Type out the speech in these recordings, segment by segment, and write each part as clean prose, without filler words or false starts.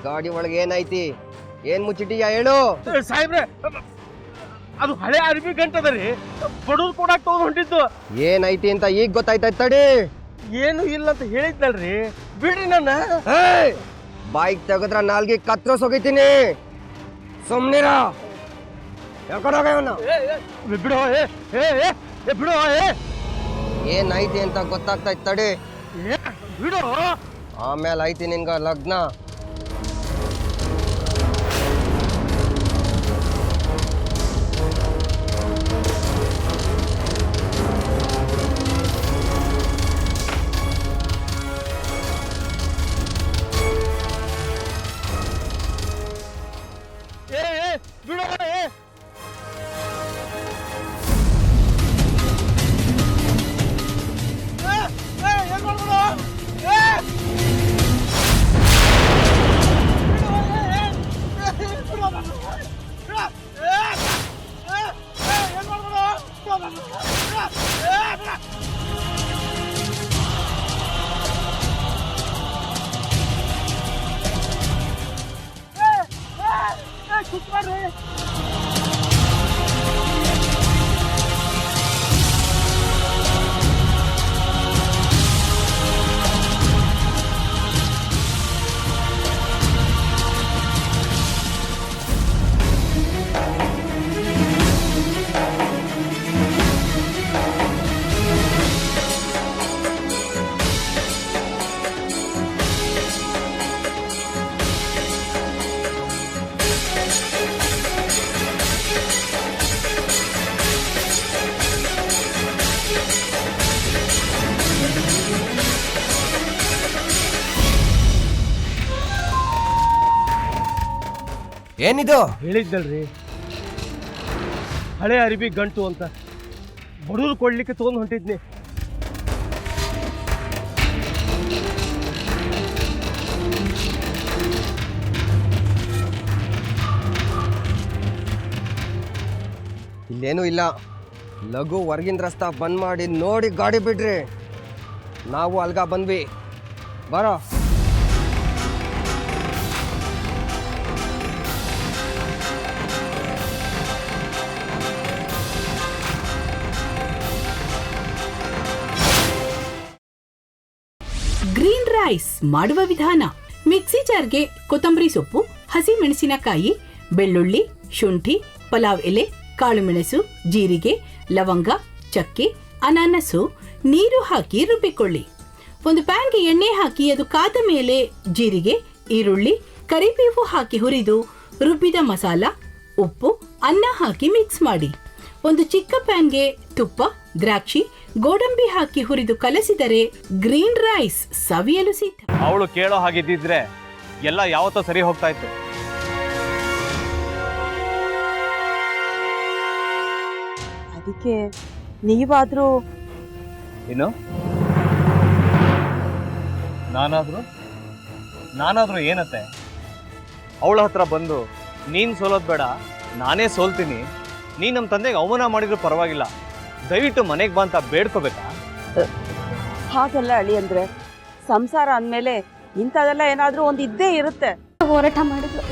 ಗಾಡಿ ಒಳಗೆ ಏನೈತಿ? ಏನ್ ಮುಚ್ಚಿಟ್ಟಿಯ ಹೇಳು. ಸಾಹೇಬ್ರೆ, ಅದು ಹಳೆ ಅರ್ಬಿ ಗಂಟದರಿ, ಬಡವ್ರು ಕೊಡಾಕ್ ತಗೊಂಡ್ ಹೊಂಟಿದ್ದು. ಏನೈತಿ ಅಂತ ಈಗ ಗೊತ್ತಾಯ್ತೈತ್ ತಡಿ. ಏನು ಇಲ್ಲ ಅಂತ ಹೇಳಿದ್ನಲ್ರಿ, ಬಿಡ್ರಿ ನನ್ನ. ಬೈಕ್ ತೆಗದ್ರ ನಾಲ್ಗೆ ಕತ್ರೋಸ್ ಹೋಗಿತೀನಿ. ಸುಮ್ನಿರ. ಬಿಡೋ ಬಿಡೋ. ಏನೈತಿ ಅಂತ ಗೊತ್ತಾಗ್ತೈತ್ ತಡಿ. ಬಿಡೋ. ಆಮೇಲೆ ಐತಿ ನಿನ್ಗ ಲಗ್ನ. ಬಿಡೋ. ಏನಿದು? ಹೇಳಿದ್ದಲ್ರಿ, ಹಳೆ ಅರಿಬಿ ಗಂಟು ಅಂತ, ಬಡವ್ರು ಕೊಡ್ಲಿಕ್ಕೆ ತಗೊಂಡ್ ಹೊಂಟಿದ್ನಿ. ಇಲ್ಲೇನೂ ಇಲ್ಲ. ಲಘು ಹೊರ್ಗಿನ ರಸ್ತಾ ಬಂದ್ ಮಾಡಿ ನೋಡಿ ಗಾಡಿ ಬಿಡ್ರಿ. ನಾವು ಅಲ್ಗ ಬಂದ್ವಿ. ಬರೋ. ಗ್ರೀನ್ ರೈಸ್ ಮಾಡುವ ವಿಧಾನ. ಮಿಕ್ಸಿ ಜಾರ್ಗೆ ಕೊತ್ತಂಬರಿ ಸೊಪ್ಪು, ಹಸಿ ಮೆಣಸಿನಕಾಯಿ, ಬೆಳ್ಳುಳ್ಳಿ, ಶುಂಠಿ, ಪಲಾವ್ ಎಲೆ, ಕಾಳುಮೆಣಸು, ಜೀರಿಗೆ, ಲವಂಗ, ಚಕ್ಕೆ, ಅನಾನಸು, ನೀರು ಹಾಕಿ ರುಬ್ಬಿಕೊಳ್ಳಿ. ಒಂದು ಪ್ಯಾನ್ಗೆ ಎಣ್ಣೆ ಹಾಕಿ ಅದು ಕಾದ ಮೇಲೆ ಜೀರಿಗೆ, ಈರುಳ್ಳಿ, ಕರಿಬೇವು ಹಾಕಿ ಹುರಿದು ರುಬ್ಬಿದ ಮಸಾಲ, ಉಪ್ಪು, ಅನ್ನ ಹಾಕಿ ಮಿಕ್ಸ್ ಮಾಡಿ. ಒಂದು ಚಿಕ್ಕ ಪ್ಯಾನ್ಗೆ ತುಪ್ಪ, ದ್ರಾಕ್ಷಿ, ಗೋಡಂಬಿ ಹಾಕಿ ಹುರಿದು ಕಲಸಿದರೆ ಗ್ರೀನ್ ರೈಸ್ ಸವಿಯಲು ಸಿದ್ಧ. ಅವಳು ಕೇಳೋ ಹಾಗಿದ್ದಿದ್ರೆ ಎಲ್ಲ ಯಾವತ್ತೋ ಸರಿ ಹೋಗ್ತಾ ಇತ್ತು. ಅದಕ್ಕೆ ನೀವಾದ್ರೂ ಏನು? ನಾನಾದ್ರೂ ಏನತ್ತೆ? ಅವಳ ಹತ್ರ ಬಂದು ನೀನ್ ಸೋಲೋದ್ ಬೇಡ, ನಾನೇ ಸೋಲ್ತೀನಿ, ನೀನ್ ನಮ್ಮ ತಂದೆಗೆ ಅವಮಾನ ಮಾಡಿದ್ರು ಪರವಾಗಿಲ್ಲ, ದಯವಿಟ್ಟು ಮನೆಗೆ ಬಾ ಅಂತ ಬೇಡ್ಕೋಬೇಕಾ? ಹಾಗೆಲ್ಲ ಅಳಿ ಅಂದ್ರೆ ಸಂಸಾರ ಅಂದ್ಮೇಲೆ ಇಂಥದೆಲ್ಲ ಏನಾದ್ರೂ ಒಂದು ಇದ್ದೇ ಇರುತ್ತೆ. ಹೋರಾಟ ಮಾಡಿದ್ಲು.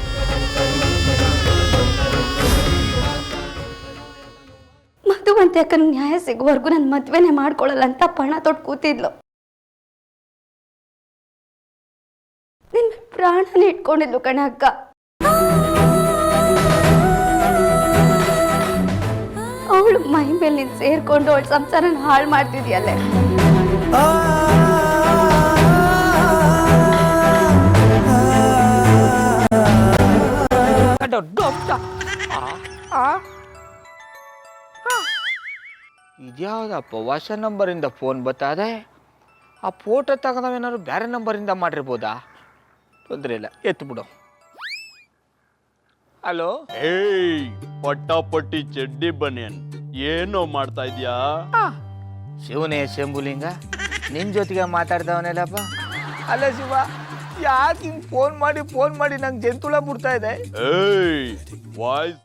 ಮಧುವಂತೆ ಅಕ್ಕನ ನ್ಯಾಯ ಸಿಗುವವರೆಗೂ ನನ್ನ ಮದ್ವೆನೆ ಮಾಡ್ಕೊಳ್ಳಲ್ಲ ಅಂತ ಪಣ ತೊಟ್ಟು ಕೂತಿದ್ಲು. ನಿನ್ನ ಪ್ರಾಣನ ಇಟ್ಕೊಂಡಿದ್ಲು ಕಣ ಅಕ್ಕ. ಅವಳು ಮೈ ಮೇಲೆ ನೀನು ಸೇರ್ಕೊಂಡು ಅವಳ ಸಂಸಾರನ ಹಾಳು ಮಾಡ್ತಿದ್ಯಲ್ಲೇ. ಇದ್ಯಾವುದಪ್ಪ ಹೊಸ ನಂಬರಿಂದ ಫೋನ್ ಬತ್ತದೆ? ಆ ಫೋಟೋ ತಗೊಂಡವೇನಾದ್ರು ಬೇರೆ ನಂಬರಿಂದ ಮಾಡಿರ್ಬೋದಾ? ತೊಂದರೆ ಇಲ್ಲ, ಎತ್ತು ಬಿಡು. ಹಲೋ, ಏಯ್ ಪಟ್ಟಾಪಟ್ಟಿ ಚಡ್ಡಿ ಬನಿಯನ್, ಏನೋ ಮಾಡ್ತಾ ಇದ್ಯಾ? ಶಿವನೇ ಶಂಭುಲಿಂಗ, ನಿನ್ ಜೊತೆಗೆ ಮಾತಾಡ್ದವನೆಲ್ಲಪ್ಪ. ಅಲ್ಲ ಶಿವ, ಯಾಕೆ ಹಿಂಗ್ ಫೋನ್ ಮಾಡಿ ನಂಗೆ ಜಂತುಳ ಬಿಡ್ತಾ ಇದೆ? ಏಯ್ ವಾಯ್ಸ್